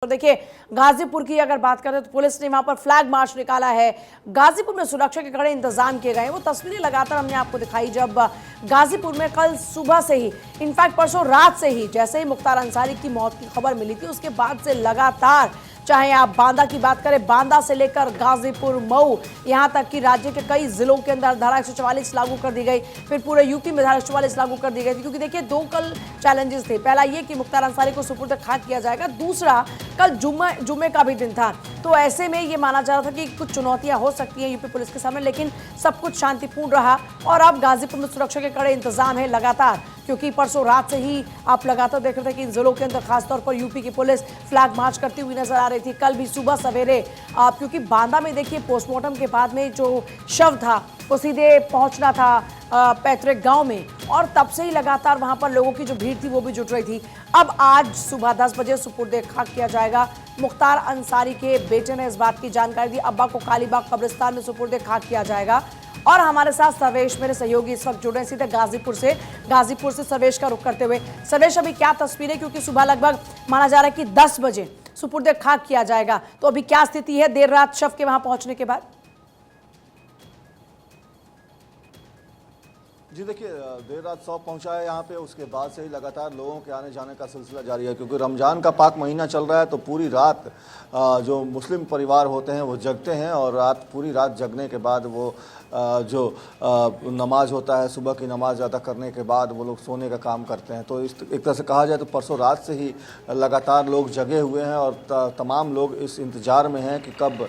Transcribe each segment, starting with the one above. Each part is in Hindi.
तो देखिए, गाजीपुर की अगर बात करें तो पुलिस ने वहां पर फ्लैग मार्च निकाला है। गाजीपुर में सुरक्षा के कड़े इंतजाम किए गए हैं। वो तस्वीरें लगातार हमने आपको दिखाई जब गाजीपुर में कल सुबह से ही, इनफैक्ट परसों रात से ही, जैसे ही मुख्तार अंसारी की मौत की खबर मिली थी उसके बाद से लगातार, चाहे आप बांदा की बात करें, बांदा से लेकर गाजीपुर, मऊ, यहां तक कि राज्य के कई जिलों के अंदर धारा 144 लागू कर दी गई। फिर पूरे यूपी में धारा 144 लागू कर दी गई थी, क्योंकि देखिए दो कल चैलेंजेस थे। पहला ये कि मुख्तार अंसारी को सुपुर्द खाक किया जाएगा, दूसरा कल जुम्मे का भी दिन था। तो ऐसे में ये माना जा रहा था कि कुछ चुनौतियां हो सकती हैं यूपी पुलिस के सामने, लेकिन सब कुछ शांतिपूर्ण रहा। और अब गाजीपुर में सुरक्षा के कड़े इंतजाम है लगातार, क्योंकि परसों रात से ही आप लगातार देख रहे थे कि इन जिलों के अंदर खासतौर पर यूपी की पुलिस फ्लैग मार्च करती हुई नजर आ रही थी। कल भी सुबह सवेरे क्योंकि बांदा में देखिए पोस्टमार्टम के बाद में जो शव था वो सीधे पहुंचना था पैतृक गांव में, और तब से ही लगातार वहां पर लोगों की जो भीड़ थी वो भी जुट रही थी। अब आज सुबह 10 बजे सुपुर्द खाक किया जाएगा। मुख्तार अंसारी के बेटे ने इस बात की जानकारी दी। अब्बा को कालीबाग कब्रिस्तान में सुपुर्द खाक किया जाएगा। और हमारे साथ सर्वेश, मेरे सहयोगी, इस वक्त जुड़े सीधे गाजीपुर से सर्वेश का रुख करते हुए। सर्वेश, अभी क्या तस्वीरें, क्योंकि सुबह लगभग माना जा रहा है कि 10 बजे सुपुर्द खाक किया जाएगा, तो अभी क्या स्थिति है देर रात शव के वहां पहुंचने के बाद? जी देखिए, देर रात शव पहुंचा है यहाँ पे, उसके बाद से ही लगातार लोगों के आने जाने का सिलसिला जारी है, क्योंकि रमज़ान का पाक महीना चल रहा है। तो पूरी रात जो मुस्लिम परिवार होते हैं वो जगते हैं, और पूरी रात जगने के बाद वो जो नमाज होता है, सुबह की नमाज अदा करने के बाद वो लोग सोने का काम करते हैं। तो इस एक तरह से कहा जाए तो परसों रात से ही लगातार लोग जगे हुए हैं, और तमाम लोग इस इंतज़ार में हैं कि कब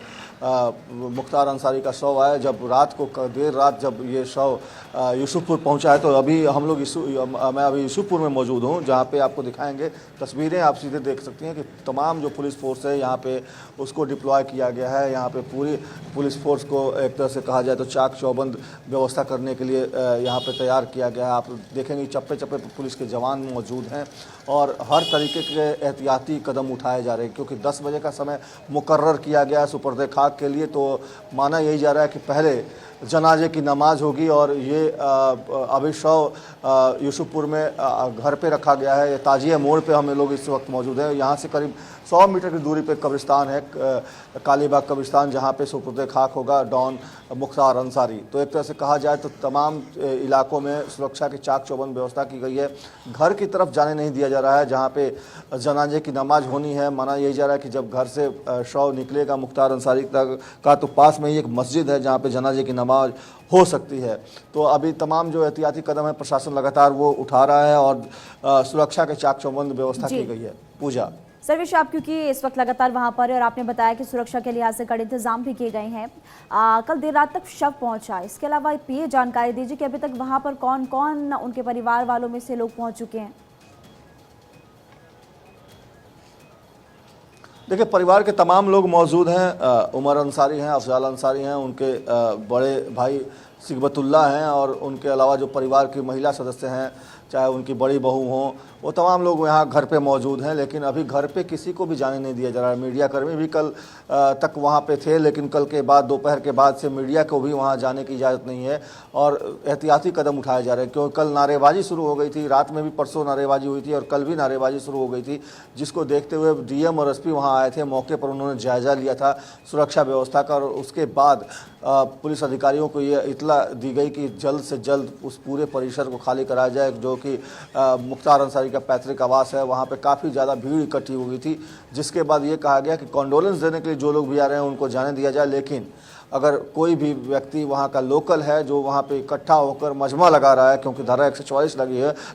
मुख्तार अंसारी का शव आया। जब रात को देर रात जब ये शव यूसुफपुर पहुंचा है, तो अभी हम लोग मैं अभी यूसुफपुर में मौजूद हूं, जहां पे आपको दिखाएंगे तस्वीरें, आप सीधे देख सकती हैं कि तमाम जो पुलिस फोर्स है यहाँ पे उसको डिप्लॉय किया गया है। यहाँ पे पूरी पुलिस फोर्स को एक तरह से कहा जाए तो चाक चौबंद व्यवस्था करने के लिए यहाँ पे तैयार किया गया है। आप देखेंगे चप्पे चप्पे पर पुलिस के जवान मौजूद हैं, और हर तरीके के एहतियाती कदम उठाए जा रहे हैं, क्योंकि 10 बजे का समय मुकर्रर किया गया है सुपुर्द खाक के लिए। तो माना यही जा रहा है कि पहले जनाजे की नमाज होगी, और ये अभी शव यूसुफपुर में घर पे रखा गया है। ये ताजिया मोड़ पे हम लोग इस वक्त मौजूद हैं। यहाँ से करीब 100 मीटर की दूरी पे कब्रिस्तान है, कालीबाग कब्रिस्तान, जहाँ पे सुपुर्द खाक होगा डॉन मुख्तार अंसारी। तो एक तरह से कहा जाए तो तमाम इलाकों में सुरक्षा की चाक चौबंद व्यवस्था की गई है। घर की तरफ जाने नहीं दिया जा रहा है, जहाँ पे जनाजे की नमाज होनी है। माना यही जा रहा है कि जब घर से शव निकलेगा मुख्तार अंसारी का, तो पास में ही एक मस्जिद है जहाँ पे जनाजे की नमाज हो सकती है। तो अभी तमाम जो एहतियाती कदम है प्रशासन लगातार वो उठा रहा है, और सुरक्षा के चाक चौबंद व्यवस्था की गई है। पूजा, सर्वेश, आप क्योंकि इस वक्त लगातार वहां पर है और आपने बताया कि सुरक्षा के लिहाज से कड़े इंतजाम भी किए गए हैं। कल देर रात तक शव पहुंचा, इसके अलावा ये जानकारी दीजिए कि अभी तक वहां पर कौन कौन उनके परिवार वालों में से लोग पहुंच चुके हैं? देखिए, परिवार के तमाम लोग मौजूद हैं। उमर अंसारी हैं, अफजाल अंसारी हैं, उनके बड़े भाई सिगबतुल्ला हैं, और उनके अलावा जो परिवार की महिला सदस्य हैं, चाहे उनकी बड़ी बहू हों, वो तमाम लोग यहाँ घर पे मौजूद हैं। लेकिन अभी घर पे किसी को भी जाने नहीं दिया जा रहा है। मीडिया कर्मी भी कल तक वहाँ पे थे, लेकिन कल के बाद, दोपहर के बाद से मीडिया को भी वहाँ जाने की इजाज़त नहीं है, और एहतियाती कदम उठाए जा रहे हैं। क्योंकि कल नारेबाजी शुरू हो गई थी, रात में भी परसों नारेबाजी हुई थी, और कल भी नारेबाजी शुरू हो गई थी, जिसको देखते हुए डीएम और एसपी वहाँ आए थे। मौके पर उन्होंने जायज़ा लिया था सुरक्षा व्यवस्था का, और उसके बाद पुलिस अधिकारियों को ये इतला दी गई कि जल्द से जल्द उस पूरे परिसर को खाली कराया जाए, जो कि मुख्तार अंसारी का पैतृक आवास है। वहाँ पे काफ़ी ज़्यादा भीड़ इकट्ठी हुई थी, जिसके बाद ये कहा गया कि कॉन्डोलेंस देने के लिए जो लोग भी आ रहे हैं उनको जाने दिया जाए, लेकिन अगर कोई भी व्यक्ति वहाँ का लोकल है जो वहाँ पे इकट्ठा होकर मजमा लगा रहा है, क्योंकि धारा 144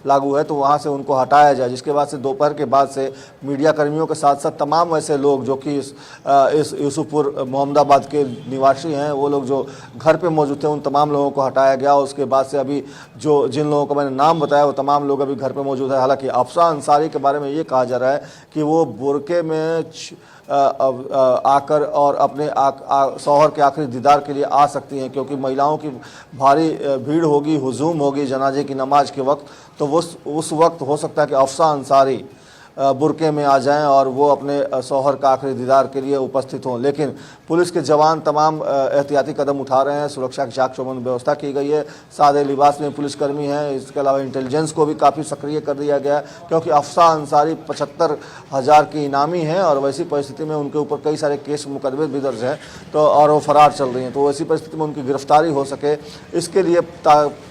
लागू है, तो वहाँ से उनको हटाया जाए। जिसके बाद से दोपहर के बाद से मीडिया कर्मियों के साथ साथ तमाम ऐसे लोग जो कि इस यूसुफपुर मोहम्मदाबाद के निवासी हैं, वो लोग जो घर पे मौजूद थे, उन तमाम लोगों को हटाया गया। उसके बाद से अभी जिन लोगों को मैंने नाम बताया वो तमाम लोग अभी घर पर मौजूद है। हालाँकि अफसा अंसारी के बारे में ये कहा जा रहा है कि वो बुरके में आकर और अपने शौहर के आखिरी दीदार के लिए आ सकती हैं, क्योंकि महिलाओं की भारी भीड़ होगी, हुजूम होगी जनाजे की नमाज के वक्त। तो वो उस वक्त हो सकता है कि अफसा अंसारी बुरके में आ जाएं और वो अपने शौहर का आखिरी दीदार के लिए उपस्थित हों। लेकिन पुलिस के जवान तमाम एहतियाती कदम उठा रहे हैं, सुरक्षा की चाक चौबंद व्यवस्था की गई है, सादे लिबास में पुलिसकर्मी हैं, इसके अलावा इंटेलिजेंस को भी काफ़ी सक्रिय कर दिया गया है, क्योंकि अफसा अंसारी 75,000 की इनामी हैं और वैसी परिस्थिति में उनके ऊपर कई सारे केस मुकदमे भी दर्ज हैं, तो और वो फरार चल रही हैं, तो वैसी परिस्थिति में उनकी गिरफ्तारी हो सके इसके लिए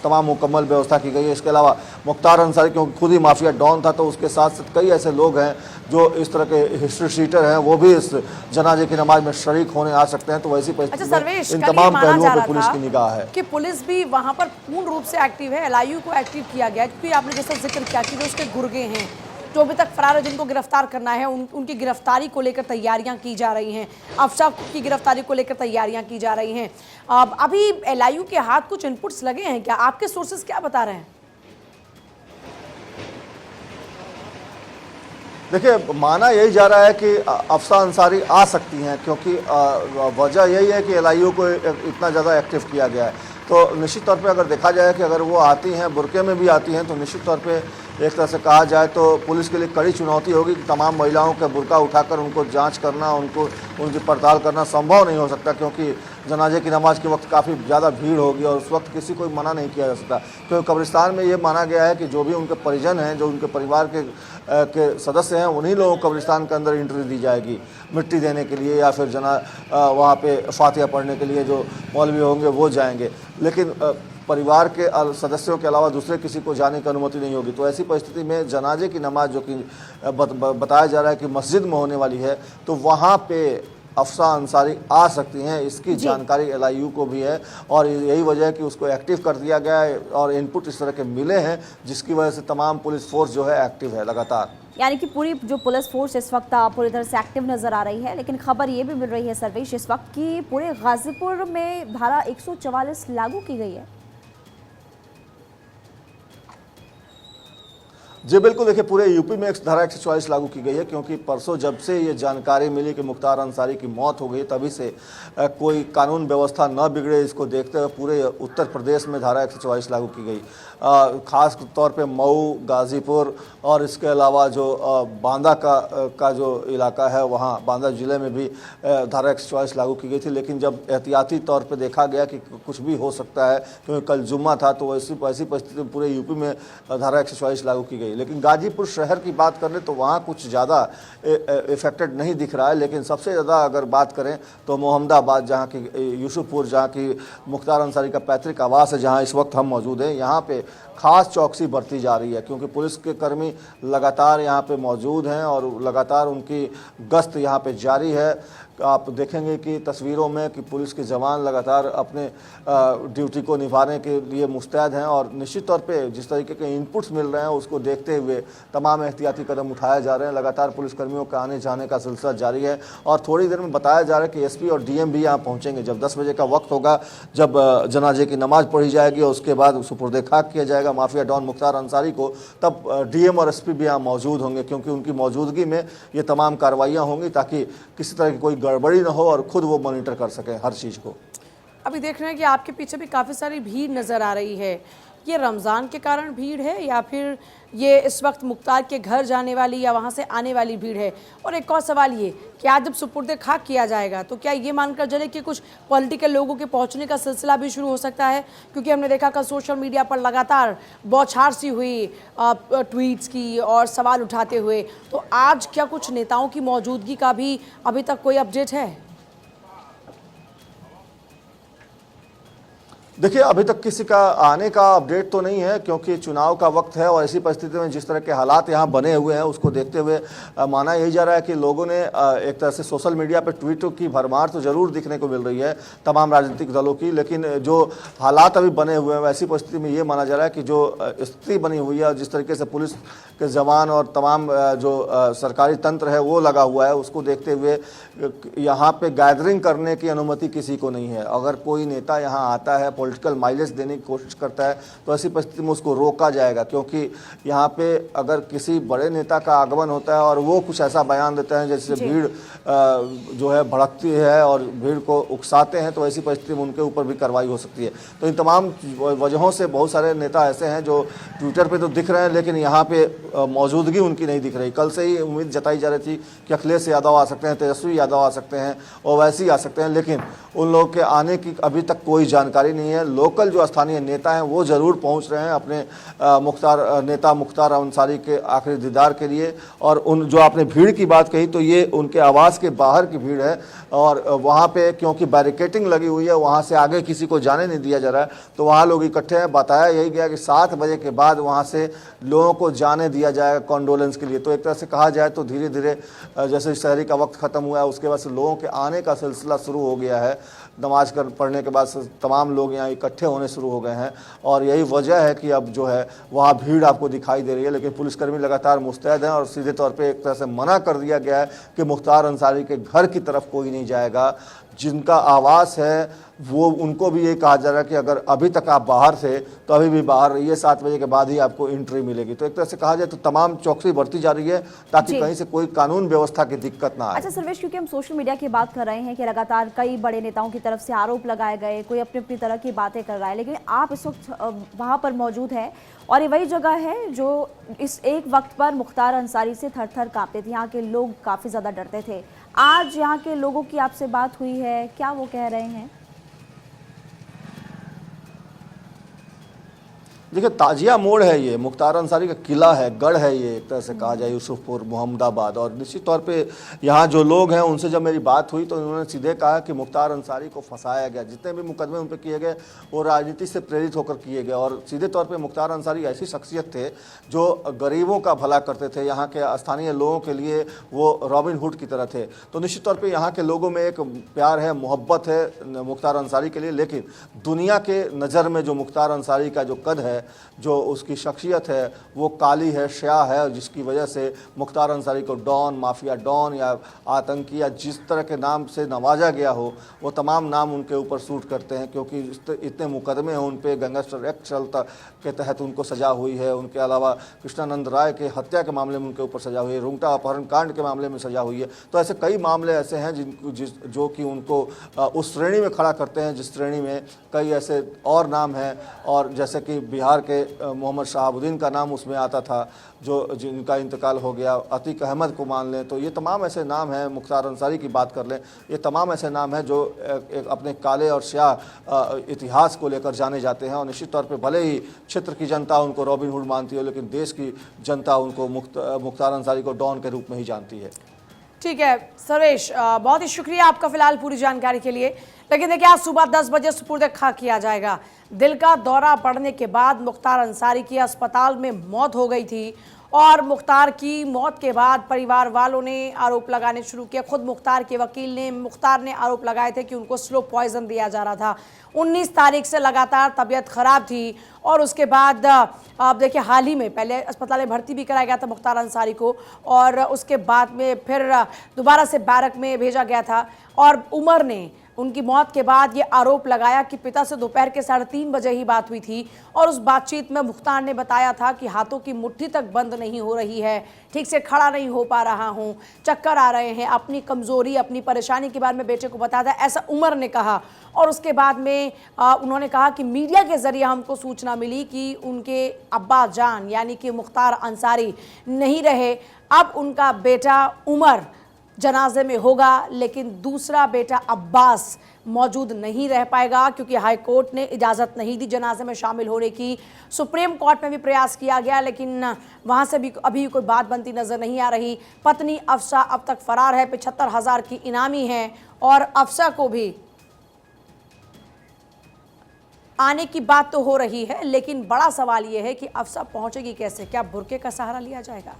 तमाम मुकम्मल व्यवस्था की गई है। इसके अलावा मुख्तार अंसारी क्योंकि खुद ही माफिया डॉन था, तो उसके साथ साथ कई ऐसे लोग हैं जो इस तरह के हिस्ट्री शीटर हैं, वो भी इस जनाजे की नमाज में शरीक होने आ सकते हैं। तो वैसी परिस्थिति में इन तमाम पहलुओं पर पुलिस की निगाह है कि पुलिस भी वहां पर पूर्ण रूप से एक्टिव है, एलआईयू को एक्टिव किया गया, क्योंकि आपने जैसा जिक्र किया कि जो उसके गुर्गे हैं जो अभी तक फरार है, जिनको गिरफ्तार करना है, उनकी गिरफ्तारी को लेकर तैयारियां की जा रही हैं, अफसा की गिरफ्तारी को लेकर तैयारियां की जा रही हैं। अभी एलआईयू के हाथ कुछ इनपुट्स लगे हैं क्या? आपके सोर्सेज क्या बता रहे हैं? देखिए, माना यही जा रहा है कि अफसा अंसारी आ सकती हैं, क्योंकि वजह यही है कि एलआईयू को इतना ज़्यादा एक्टिव किया गया है। तो निश्चित तौर पे अगर देखा जाए कि अगर वो आती हैं, बुरके में भी आती हैं, तो निश्चित तौर पे एक तरह से कहा जाए तो पुलिस के लिए कड़ी चुनौती होगी कि तमाम महिलाओं का बुरका उठाकर उनको जांच करना, उनकी पड़ताल करना संभव नहीं हो सकता, क्योंकि जनाजे की नमाज के वक्त काफ़ी ज़्यादा भीड़ होगी और उस वक्त किसी को मना नहीं किया जा सकता। क्योंकि कब्रिस्तान में ये माना गया है कि जो भी उनके परिजन हैं, जो उनके परिवार के सदस्य हैं, उन्हीं लोगों को कब्रिस्तान के अंदर एंट्री दी जाएगी मिट्टी देने के लिए, या फिर वहाँ पे फातिहा पढ़ने के लिए जो मौलवी होंगे वो जाएंगे, लेकिन परिवार के सदस्यों के अलावा दूसरे किसी को जाने की अनुमति नहीं होगी। तो ऐसी परिस्थिति में जनाजे की नमाज जो कि बताया जा रहा है कि मस्जिद में होने वाली है, तो वहाँ पे अफसा अंसारी आ सकती हैं, इसकी जानकारी एलआईयू को भी है और यही वजह है कि उसको एक्टिव कर दिया गया है और इनपुट इस तरह के मिले हैं, जिसकी वजह से तमाम पुलिस फोर्स जो है एक्टिव है लगातार। यानी कि पूरी जो पुलिस फोर्स इस वक्त पूरी तरह से एक्टिव नजर आ रही है। लेकिन खबर ये भी मिल रही है सर्वेश इस वक्त कि पूरे गाजीपुर में धारा 144 लागू की गई है। जी बिल्कुल, देखिए पूरे यूपी में धारा 144 लागू की गई है, क्योंकि परसों जब से ये जानकारी मिली कि मुख्तार अंसारी की मौत हो गई, तभी से कोई कानून व्यवस्था न बिगड़े, इसको देखते हुए पूरे उत्तर प्रदेश में धारा 144 लागू की गई। ख़ास तौर पे मऊ, गाज़ीपुर और इसके अलावा जो बांदा का जो इलाका है, वहाँ बांदा ज़िले में भी धारा 144 लागू की गई थी। लेकिन जब एहतियाती तौर पे देखा गया कि कुछ भी हो सकता है, क्योंकि कल जुम्मा था, तो ऐसी परिस्थिति में पूरे यूपी में धारा 144 लागू की गई। लेकिन गाजीपुर शहर की बात करें तो वहाँ कुछ ज़्यादा इफेक्टेड नहीं दिख रहा है। लेकिन सबसे ज़्यादा अगर बात करें तो मोहम्मदाबाद, जहाँ की यूसुफपुर, जहाँ की मुख्तार अंसारी का पैतृक आवास है, जहाँ इस वक्त हम मौजूद हैं, यहाँ पे खास चौकसी बरती जा रही है, क्योंकि पुलिस के कर्मी लगातार यहाँ पे मौजूद हैं और लगातार उनकी गश्त यहाँ पे जारी है। आप देखेंगे कि तस्वीरों में कि पुलिस के जवान लगातार अपने ड्यूटी को निभाने के लिए मुस्तैद हैं और निश्चित तौर पे जिस तरीके के इनपुट्स मिल रहे हैं उसको देखते हुए तमाम एहतियाती कदम उठाए जा रहे हैं। लगातार पुलिसकर्मियों का आने जाने का सिलसिला जारी है और थोड़ी देर में बताया जा रहा है कि एसपी और डीएम भी यहाँ पहुँचेंगे। जब 10 बजे का वक्त होगा, जब जनाजे की नमाज पढ़ी जाएगी और उसके बाद सुपुर्द खाक किया जाएगा माफिया डॉन मुख्तार अंसारी को, तब डीएम और एसपी भी यहाँ मौजूद होंगे, क्योंकि उनकी मौजूदगी में ये तमाम कार्रवाइयाँ होंगी ताकि किसी तरह की कोई गड़बड़ी न हो और खुद वो मॉनिटर कर सकें हर चीज़ को। अभी देख रहे हैं कि आपके पीछे भी काफ़ी सारी भीड़ नज़र आ रही है। ये रमज़ान के कारण भीड़ है या फिर ये इस वक्त मुख्तार के घर जाने वाली या वहाँ से आने वाली भीड़ है? और एक और सवाल ये कि आज जब सुपुर्द खाक किया जाएगा तो क्या ये मानकर चले कि कुछ पॉलिटिकल लोगों के पहुँचने का सिलसिला भी शुरू हो सकता है? क्योंकि हमने देखा कल सोशल मीडिया पर लगातार बौछार सी हुई ट्वीट्स की और सवाल उठाते हुए, तो आज क्या कुछ नेताओं की मौजूदगी का भी अभी तक कोई अपडेट है? देखिए, अभी तक किसी का आने का अपडेट तो नहीं है, क्योंकि चुनाव का वक्त है और ऐसी परिस्थिति में जिस तरह के हालात यहाँ बने हुए हैं उसको देखते हुए माना यही जा रहा है कि लोगों ने एक तरह से सोशल मीडिया पर ट्वीटों की भरमार तो ज़रूर दिखने को मिल रही है तमाम राजनीतिक दलों की, लेकिन जो हालात अभी बने हुए हैं वैसी परिस्थिति में ये माना जा रहा है कि जो स्थिति बनी हुई है और जिस तरीके से पुलिस के जवान और तमाम जो सरकारी तंत्र है वो लगा हुआ है, उसको देखते हुए यहाँ पे गैदरिंग करने की अनुमति किसी को नहीं है। अगर कोई नेता यहाँ आता है, पॉलिटिकल माइलेज देने की कोशिश करता है, तो ऐसी परिस्थिति में उसको रोका जाएगा, क्योंकि यहाँ पे अगर किसी बड़े नेता का आगमन होता है और वो कुछ ऐसा बयान देते हैं जैसे भीड़ जो है भड़कती है और भीड़ को उकसाते हैं, तो ऐसी परिस्थिति में उनके ऊपर भी कार्रवाई हो सकती है। तो इन तमाम वजहों से बहुत सारे नेता ऐसे हैं जो ट्विटर पे तो दिख रहे हैं, लेकिन यहाँ पे मौजूदगी उनकी नहीं दिख रही। कल से ही उम्मीद जताई जा रही थी कि अखिलेश यादव आ सकते हैं, तेजस्वी यादव आ सकते हैं, ओवैसी आ सकते हैं, लेकिन उन लोगों के आने की अभी तक कोई जानकारी नहीं है। लोकल जो स्थानीय नेता हैं वो ज़रूर पहुंच रहे हैं अपने नेता मुख्तार अंसारी के आखिरी दीदार के लिए। और उन जो आपने भीड़ की बात कही तो ये उनके आवास के बाहर की भीड़ है, और वहाँ पे क्योंकि बैरिकेटिंग लगी हुई है, वहाँ से आगे किसी को जाने नहीं दिया जा रहा है, तो वहाँ लोग इकट्ठे हैं। बताया यही गया कि 7 बजे के बाद वहाँ से लोगों को जाने दिया जाएगा कॉन्डोलेंस के लिए। तो एक तरह से कहा जाए तो धीरे धीरे जैसे शहरी का वक्त ख़त्म हुआ है, उसके बाद से लोगों के आने का सिलसिला शुरू हो गया है। नमाज पढ़ने के बाद से तमाम लोग यहाँ इकट्ठे होने शुरू हो गए हैं, और यही वजह है कि अब जो है वहाँ भीड़ आपको दिखाई दे रही है। लेकिन पुलिसकर्मी लगातार मुस्तैद हैं, और सीधे तौर पे एक तरह से मना कर दिया गया है कि मुख्तार अंसारी के घर की तरफ कोई नहीं जाएगा। जिनका आवास है वो उनको भी ये कहा जा रहा है कि अगर अभी तक आप बाहर थे तो अभी भी बाहर रहिए, 7 बजे के बाद ही आपको एंट्री मिलेगी। तो एक तरह से कहा जाए तो तमाम चौकसी बरती जा रही है ताकि कहीं से कोई कानून व्यवस्था की दिक्कत ना आए। अच्छा सर्वेश, क्योंकि हम सोशल मीडिया की बात कर रहे हैं कि लगातार कई बड़े नेताओं की तरफ से आरोप लगाए गए, कोई अपनी अपनी तरह की बातें कर रहा है, लेकिन आप इस वक्त वहाँ पर मौजूद हैं और ये वही जगह है जो इस एक वक्त पर मुख्तार अंसारी से थर थर कांपते थे। यहाँ के लोग काफ़ी ज़्यादा डरते थे। आज यहाँ के लोगों की आपसे बात हुई है, क्या वो कह रहे हैं? देखिए, ताजिया मोड़ है, ये मुख्तार अंसारी का किला है, गढ़ है ये, एक तरह से कहा जाए यूसुफपुर मोहम्मदाबाद। और निश्चित तौर पे यहाँ जो लोग हैं उनसे जब मेरी बात हुई तो उन्होंने सीधे कहा कि मुख्तार अंसारी को फंसाया गया। जितने भी मुकदमे उन पर किए गए वो राजनीति से प्रेरित होकर किए गए, और सीधे तौर पर मुख्तार अंसारी ऐसी शख्सियत थे जो गरीबों का भला करते थे। यहाँ के स्थानीय लोगों के लिए वो रॉबिन हुड की तरह थे। तो निश्चित तौर पर यहाँ के लोगों में एक प्यार है, मोहब्बत है मुख्तार अंसारी के लिए। लेकिन दुनिया के नज़र में जो मुख्तार अंसारी का जो कद है, जो उसकी शख्सियत है, वो काली है, शया है, जिसकी वजह से मुख्तार अंसारी को डॉन, माफिया डॉन या आतंकी या जिस तरह के नाम से नवाजा गया हो वो तमाम नाम उनके ऊपर सूट करते हैं। क्योंकि इतने मुकदमे हैं उन पे, गैंगस्टर एक्ट चलता के तहत उनको सज़ा हुई है। उनके अलावा कृष्णानंद राय के हत्या के मामले में उनके ऊपर सज़ा हुई है, रुंगटा अपहरण कांड के मामले में सज़ा हुई है। तो ऐसे कई मामले ऐसे हैं जो कि उनको उस श्रेणी में खड़ा करते हैं जिस श्रेणी में कई ऐसे और नाम हैं। और जैसे कि बिहार के मोहम्मद शहाबुद्दीन का नाम उसमें आता था, जिनका इंतकाल हो गया, अतीक अहमद को मान लें, तो ये तमाम ऐसे नाम हैं। मुख्तार अंसारी की बात कर लें, ये तमाम ऐसे नाम हैं जो एक अपने काले और स्याह इतिहास को लेकर जाने जाते हैं। और निश्चित तौर पे भले ही क्षेत्र की जनता उनको रॉबिन हुड मानती हो, लेकिन देश की जनता उनको मुख्तार अंसारी को डॉन के रूप में ही जानती है। ठीक है सर्वेश, बहुत ही शुक्रिया आपका फिलहाल पूरी जानकारी के लिए। लेकिन देखिए, आज सुबह 10 बजे सुपुर्द खा किया जाएगा। दिल का दौरा पड़ने के बाद मुख्तार अंसारी की अस्पताल में मौत हो गई थी, और मुख्तार की मौत के बाद परिवार वालों ने आरोप लगाने शुरू किया। खुद मुख्तार के वकील ने आरोप लगाए थे कि उनको स्लो पॉइजन दिया जा रहा था। 19 तारीख से लगातार तबीयत खराब थी, और उसके बाद आप देखिए हाल ही में पहले अस्पताल में भर्ती भी कराया गया था मुख्तार अंसारी को, और उसके बाद में फिर दोबारा से बैरक में भेजा गया था। और उमर ने उनकी मौत के बाद ये आरोप लगाया कि पिता से दोपहर के 3:30 बजे ही बात हुई थी, और उस बातचीत में मुख्तार ने बताया था कि हाथों की मुट्ठी तक बंद नहीं हो रही है, ठीक से खड़ा नहीं हो पा रहा हूँ, चक्कर आ रहे हैं, अपनी कमज़ोरी अपनी परेशानी के बारे में बेटे को बताया था, ऐसा उमर ने कहा। और उसके बाद में उन्होंने कहा कि मीडिया के ज़रिए हमको सूचना मिली कि उनके अब्बा जान यानी कि मुख्तार अंसारी नहीं रहे, अब उनका बेटा उमर जनाजे में होगा, लेकिन दूसरा बेटा अब्बास मौजूद नहीं रह पाएगा क्योंकि हाई कोर्ट ने इजाज़त नहीं दी जनाजे में शामिल होने की। सुप्रीम कोर्ट में भी प्रयास किया गया, लेकिन वहाँ से भी अभी कोई बात बनती नज़र नहीं आ रही। पत्नी अफसा अब तक फरार है, 75,000 की इनामी है, और अफसा को भी आने की बात तो हो रही है, लेकिन बड़ा सवाल यह है कि अफसा पहुँचेगी कैसे? क्या बुर्के का सहारा लिया जाएगा?